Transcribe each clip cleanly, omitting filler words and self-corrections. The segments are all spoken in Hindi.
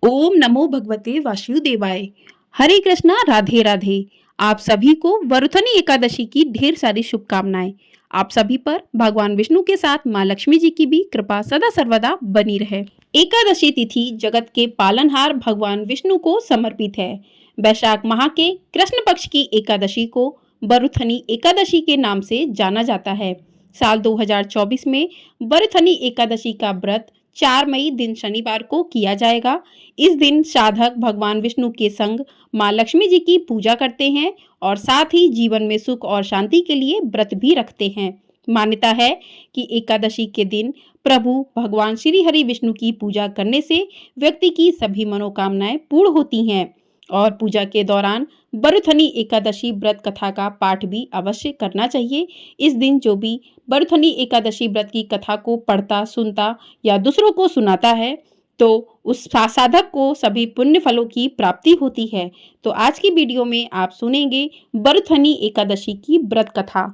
ओम नमो भगवते वासुदेवाय। हरे कृष्णा, राधे राधे। आप सभी को वरुथनी एकादशी की ढेर सारी शुभकामनाएं। आप सभी पर भगवान विष्णु के साथ माँ लक्ष्मी जी की भी कृपा सदा सर्वदा बनी रहे। एकादशी तिथि जगत के पालनहार भगवान विष्णु को समर्पित है। वैशाख माह के कृष्ण पक्ष की एकादशी को वरुथनी एकादशी के नाम से जाना जाता है। साल 2024 में वरुथनी एकादशी का व्रत 4 मई दिन शनिवार को किया जाएगा। इस दिन साधक भगवान विष्णु के संग माँ लक्ष्मी जी की पूजा करते हैं और साथ ही जीवन में सुख और शांति के लिए व्रत भी रखते हैं। मान्यता है कि एकादशी के दिन प्रभु भगवान श्री हरि विष्णु की पूजा करने से व्यक्ति की सभी मनोकामनाएं पूर्ण होती हैं और पूजा के दौरान वरुथनी एकादशी व्रत कथा का पाठ भी अवश्य करना चाहिए। इस दिन जो भी वरुथनी एकादशी व्रत की कथा को पढ़ता, सुनता या दूसरों को सुनाता है तो उस साधक को सभी पुण्य फलों की प्राप्ति होती है। तो आज की वीडियो में आप सुनेंगे वरुथनी एकादशी की व्रत कथा।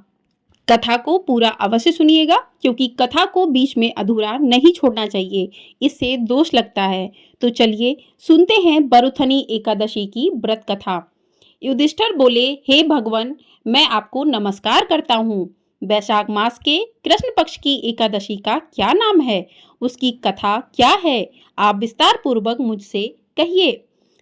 कथा को पूरा अवश्य सुनिएगा क्योंकि कथा को बीच में अधूरा नहीं छोड़ना चाहिए, इससे दोष लगता है। तो चलिए सुनते हैं वरुथनी एकादशी की व्रत कथा। युधिष्ठिर बोले, हे भगवान, मैं आपको नमस्कार करता हूँ। वैशाख मास के कृष्ण पक्ष की एकादशी का क्या नाम है, उसकी कथा क्या है, आप विस्तार पूर्वक मुझसे कहिए।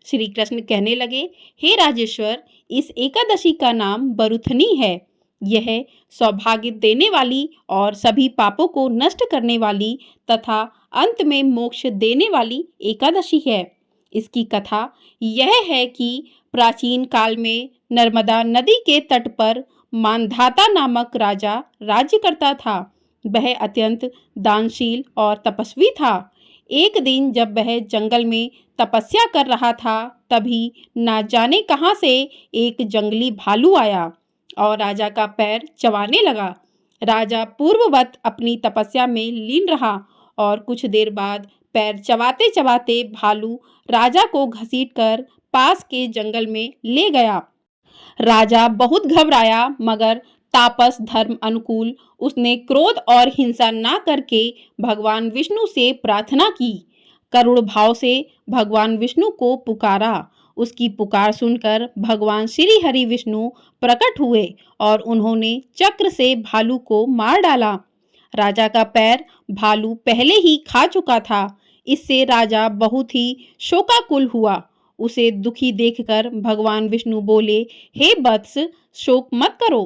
श्री कृष्ण कहने लगे, हे राजेश्वर, इस एकादशी का नाम वरुथनी है। यह सौभाग्य देने वाली और सभी पापों को नष्ट करने वाली तथा अंत में मोक्ष देने वाली एकादशी है। इसकी कथा यह है कि प्राचीन काल में नर्मदा नदी के तट पर मानधाता नामक राजा राज्य करता था। वह अत्यंत दानशील और तपस्वी था। एक दिन जब वह जंगल में तपस्या कर रहा था, तभी ना जाने कहां से एक जंगली भालू आया और राजा का पैर चबाने लगा। राजा पूर्ववत अपनी तपस्या में लीन रहा और कुछ देर बाद पैर चबाते चबाते भालू राजा को घसीटकर पास के जंगल में ले गया। राजा बहुत घबराया, मगर तापस धर्म अनुकूल उसने क्रोध और हिंसा ना करके भगवान विष्णु से प्रार्थना की। करुण भाव से भगवान विष्णु को पुकारा। उसकी पुकार सुनकर भगवान श्री हरि विष्णु प्रकट हुए और उन्होंने चक्र से भालू को मार डाला। राजा का पैर भालू पहले ही खा चुका था। इससे राजा बहुत ही शोकाकुल हुआ। उसे दुखी देखकर भगवान विष्णु बोले, हे वत्स, शोक मत करो।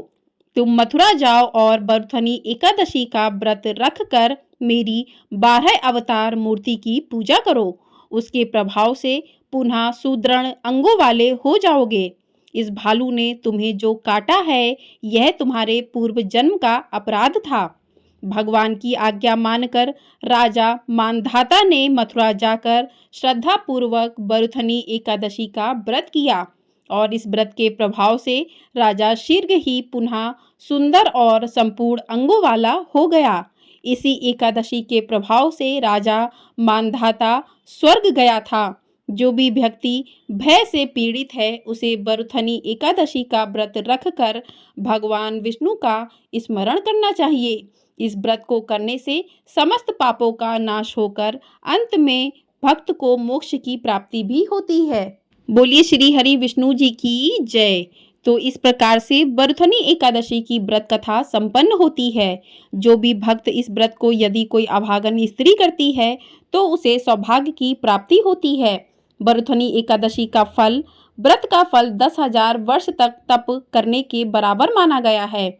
तुम मथुरा जाओ और वरुथनी एकादशी का व्रत रख कर मेरी 12 अवतार मूर्ति की पूजा करो। उसके प्रभाव से पुनः सुदृढ़ अंगों वाले हो जाओगे। इस भालू ने तुम्हें जो काटा है, यह तुम्हारे पूर्व जन्म का अपराध था। भगवान की आज्ञा मानकर राजा मानधाता ने मथुरा जाकर श्रद्धा पूर्वक वरुथनी एकादशी का व्रत किया और इस व्रत के प्रभाव से राजा शीघ्र ही पुनः सुंदर और संपूर्ण अंगों वाला हो गया। इसी एकादशी के प्रभाव से राजा मानधाता स्वर्ग गया था। जो भी व्यक्ति भय से पीड़ित है, उसे वरुथनी एकादशी का व्रत रखकर भगवान विष्णु का स्मरण करना चाहिए। इस व्रत को करने से समस्त पापों का नाश होकर अंत में भक्त को मोक्ष की प्राप्ति भी होती है। बोलिए श्री हरि विष्णु जी की जय। तो इस प्रकार से वरुथनी एकादशी की व्रत कथा संपन्न होती है। जो भी भक्त इस व्रत को यदि कोई अभागन स्त्री करती है तो उसे सौभाग्य की प्राप्ति होती है। वरुथनी एकादशी का फल, व्रत का फल 10,000 वर्ष तक तप करने के बराबर माना गया है।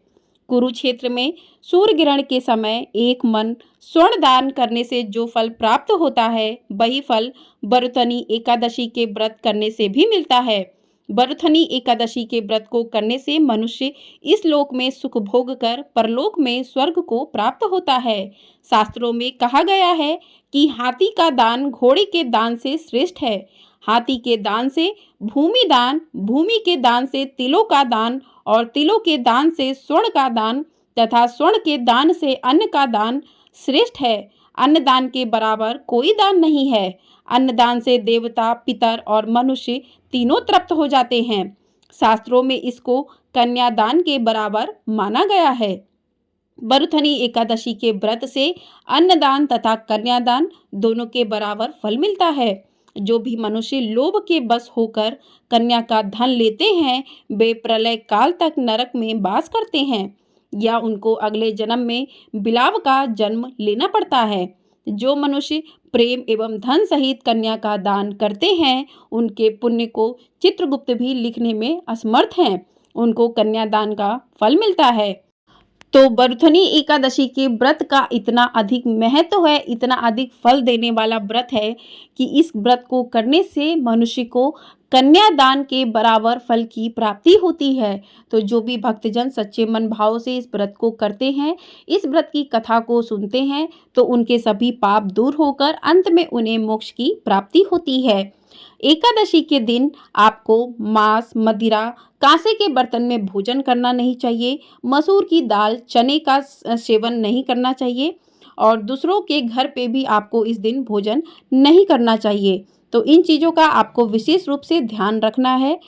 कुरुक्षेत्र में सूर्य ग्रहण के समय एक मन स्वर्ण दान करने से जो फल प्राप्त होता है, वही फल वरुथनी एकादशी के व्रत करने से भी मिलता है। वरुथनी एकादशी के व्रत को करने से मनुष्य इस लोक में सुख भोग कर परलोक में स्वर्ग को प्राप्त होता है। शास्त्रों में कहा गया है कि हाथी का दान घोड़े के दान से श्रेष्ठ है। हाथी के दान से भूमि दान, भूमि के दान से तिलों का दान और तिलों के दान से स्वर्ण का दान तथा स्वर्ण के दान से अन्न का दान श्रेष्ठ है। अन्न दान के बराबर कोई दान नहीं है। अन्न दान से देवता, पितर और मनुष्य तीनों तृप्त हो जाते हैं। शास्त्रों में इसको कन्यादान के बराबर माना गया है। वरुथनी एकादशी के व्रत से अन्नदान तथा कन्यादान दोनों के बराबर फल मिलता है। जो भी मनुष्य लोभ के बस होकर कन्या का धन लेते हैं वे प्रलय काल तक नरक में वास करते हैं या उनको अगले जन्म में बिलाव का जन्म लेना पड़ता है। जो मनुष्य प्रेम एवं धन सहित कन्या का दान करते हैं उनके पुण्य को चित्रगुप्त भी लिखने में असमर्थ हैं। उनको कन्यादान का फल मिलता है। तो वरुथनी एकादशी के व्रत का इतना अधिक महत्व है, इतना अधिक फल देने वाला व्रत है कि इस व्रत को करने से मनुष्य को कन्यादान के बराबर फल की प्राप्ति होती है। तो जो भी भक्तजन सच्चे मन भाव से इस व्रत को करते हैं, इस व्रत की कथा को सुनते हैं, तो उनके सभी पाप दूर होकर अंत में उन्हें मोक्ष की प्राप्ति होती है। एकादशी के दिन आपको मांस, मदिरा, कांसे के बर्तन में भोजन करना नहीं चाहिए। मसूर की दाल, चने का सेवन नहीं करना चाहिए और दूसरों के घर पे भी आपको इस दिन भोजन नहीं करना चाहिए। तो इन चीज़ों का आपको विशेष रूप से ध्यान रखना है,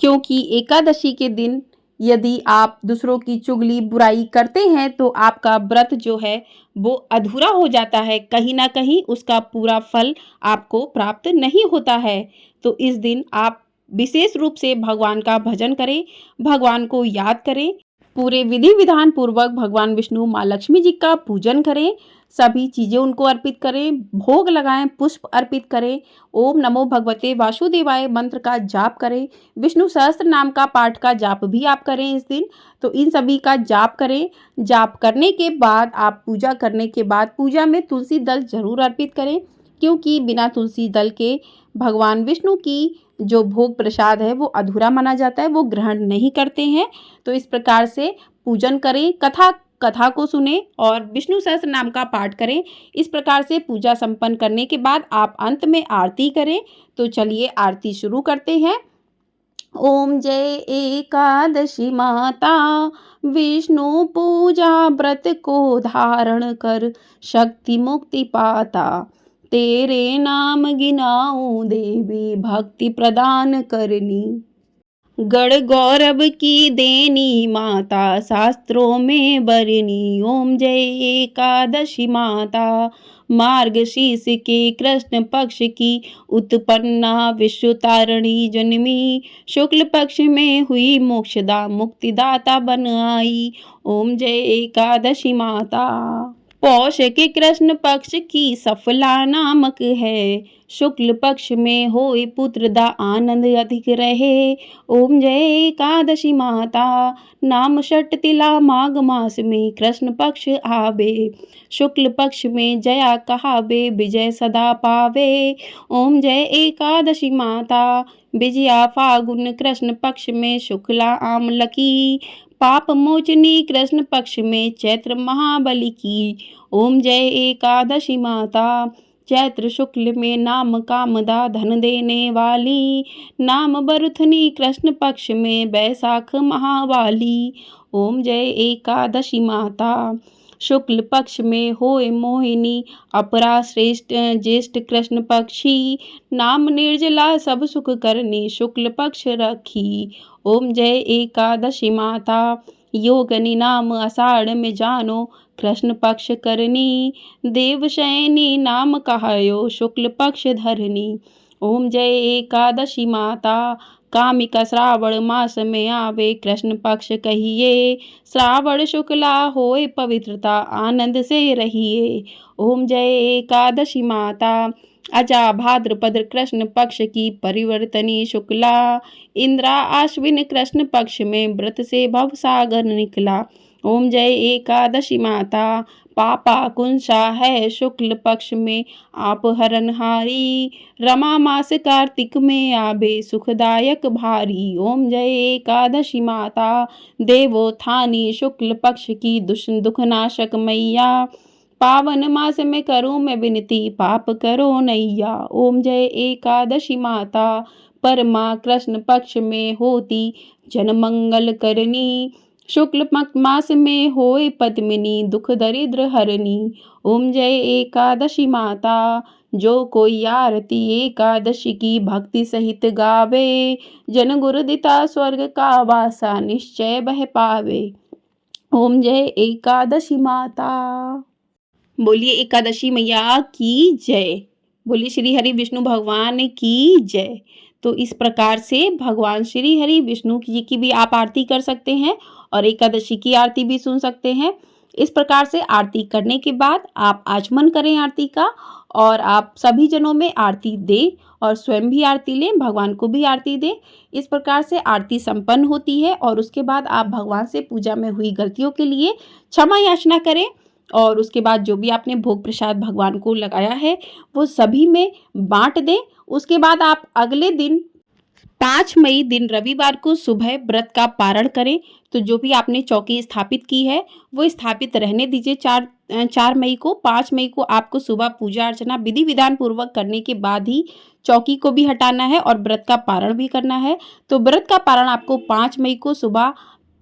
क्योंकि एकादशी के दिन यदि आप दूसरों की चुगली बुराई करते हैं तो आपका व्रत जो है वो अधूरा हो जाता है, कहीं ना कहीं उसका पूरा फल आपको प्राप्त नहीं होता है। तो इस दिन आप विशेष रूप से भगवान का भजन करें, भगवान को याद करें, पूरे विधि विधान पूर्वक भगवान विष्णु माँ लक्ष्मी जी का पूजन करें, सभी चीज़ें उनको अर्पित करें, भोग लगाएं, पुष्प अर्पित करें, ओम नमो भगवते वासुदेवाय मंत्र का जाप करें, विष्णु सहस्त्र नाम का पाठ का जाप भी आप करें इस दिन। तो इन सभी का जाप करें। जाप करने के बाद आप पूजा करने के बाद पूजा में तुलसी दल जरूर अर्पित करें, क्योंकि बिना तुलसी दल के भगवान विष्णु की जो भोग प्रसाद है वो अधूरा माना जाता है, वो ग्रहण नहीं करते हैं। तो इस प्रकार से पूजन करें, कथा को सुने और विष्णु सहस्त्र नाम का पाठ करें। इस प्रकार से पूजा संपन्न करने के बाद आप अंत में आरती करें। तो चलिए आरती शुरू करते हैं। ओम जय एकादशी माता, विष्णु पूजा व्रत को धारण कर शक्ति मुक्ति पाता, तेरे नाम गिनाऊं देवी भक्ति प्रदान करनी। गढ़ गौरव की देनी माता, शास्त्रों में बरनी। ओम जय एकादशी माता, मार्गशीर्ष के कृष्ण पक्ष की उत्पन्ना, विश्व तारिणी जन्मी, शुक्ल पक्ष में हुई मोक्षदा, मुक्तिदाता बन आई। ओम जय एकादशी माता। पौष के कृष्ण पक्ष की सफला नामक है, शुक्ल पक्ष में होए पुत्र दा आनंद अधिक रहे। ओम जय एकादशी माता। नाम षट तिला माघ मास में कृष्ण पक्ष आवे, शुक्ल पक्ष में जया कहावे, विजय सदा पावे। ओम जय एकादशी माता। विजया फागुन कृष्ण पक्ष में शुक्ला आमलकी, पाप मोचनी कृष्ण पक्ष में चैत्र महाबली की। ओम जय एकादशी माता। चैत्र शुक्ल में नाम कामदा, धन देने वाली, नाम बरुथनी कृष्ण पक्ष में बैसाख महावाली। ओम जय एकादशी माता। शुक्ल पक्ष में होए मोहिनी, अपरा श्रेष्ठ ज्येष्ठ कृष्ण पक्षी, नाम निर्जला सब सुख करनी, शुक्ल पक्ष रखी। ओम जय एकादशी माता। योगनी नाम आषाढ़ में जानो, कृष्ण पक्ष करनी, देवशयनी नाम कहायो, शुक्ल पक्ष धरनी। ओम जय एकादशी माता। कामिका श्रावण मास में आवे, कृष्ण पक्ष कहिए, श्रावण शुक्ला होए पवित्रता, आनंद से रहिए। ओम जय एकादशी माता। अजा भाद्रपद कृष्ण पक्ष की परिवर्तनी शुक्ला, इंद्रा आश्विन कृष्ण पक्ष में व्रत से भव सागर निकला। ओम जय एकादशी माता। पापा कुंसा है शुक्ल पक्ष में आप हरनहारी, रमा मास कार्तिक में आबे सुखदायक भारी। ओम जय एकादशी माता। देवोत्थानी शुक्ल पक्ष की दुखनाशक मैया, पावन मास में करूं मैं विनती, पाप करो नैया। ओम जय एकादशी माता। परमा कृष्ण पक्ष में होती जन मंगल करनी, शुक्ल मास में होए पद्मिनी, दुख दरिद्र हरनी। ओम जय एकादशी माता। जो कोई आरती एकादशी की भक्ति सहित गावे, जन गुरुदिता स्वर्ग का वासा निश्चय बह पावे। ओम जय एकादशी माता। बोलिए एकादशी मैया की जय। बोलिए श्री हरि विष्णु भगवान की जय। तो इस प्रकार से भगवान श्री हरि विष्णु जी की भी आप आरती कर सकते हैं और एकादशी की आरती भी सुन सकते हैं। इस प्रकार से आरती करने के बाद आप आचमन करें आरती का और आप सभी जनों में आरती दें और स्वयं भी आरती लें, भगवान को भी आरती दें। इस प्रकार से आरती संपन्न होती है और उसके बाद आप भगवान से पूजा में हुई गलतियों के लिए क्षमा याचना करें और उसके बाद जो भी आपने भोग प्रसाद भगवान को लगाया है वो सभी में बांट दें। उसके बाद आप अगले दिन 5 मई दिन रविवार को सुबह व्रत का पारण करें। तो जो भी आपने चौकी स्थापित की है वो स्थापित रहने दीजिए 4 मई को। 5 मई को आपको सुबह पूजा अर्चना विधि विधान पूर्वक करने के बाद ही चौकी को भी हटाना है और व्रत का पारण भी करना है। तो व्रत का पारण आपको 5 मई को सुबह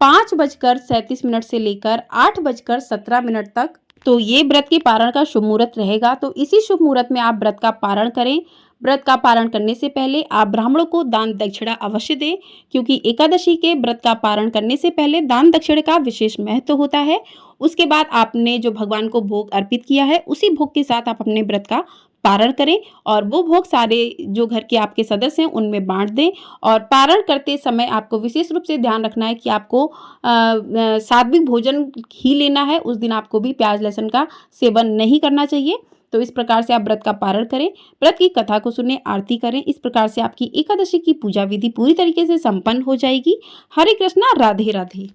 5:37 से लेकर 8:17 तक, तो ये व्रत के पारण का शुभ मुहूर्त रहेगा। तो इसी शुभ मुहूर्त में आप व्रत का पारण करें। व्रत का पारण करने से पहले आप ब्राह्मणों को दान दक्षिणा अवश्य दें, क्योंकि एकादशी के व्रत का पारण करने से पहले दान दक्षिणा का विशेष महत्व होता है। उसके बाद आपने जो भगवान को भोग अर्पित किया है उसी भोग के साथ आप अपने व्रत का पारण करें और वो भोग सारे जो घर के आपके सदस्य हैं उनमें बांट दें। और पारण करते समय आपको विशेष रूप से ध्यान रखना है कि आपको सात्विक भोजन ही लेना है। उस दिन आपको भी प्याज लहसुन का सेवन नहीं करना चाहिए। तो इस प्रकार से आप व्रत का पारण करें, व्रत की कथा को सुने, आरती करें। इस प्रकार से आपकी एकादशी की पूजा विधि पूरी तरीके से संपन्न हो जाएगी। हरे कृष्णा, राधे राधे।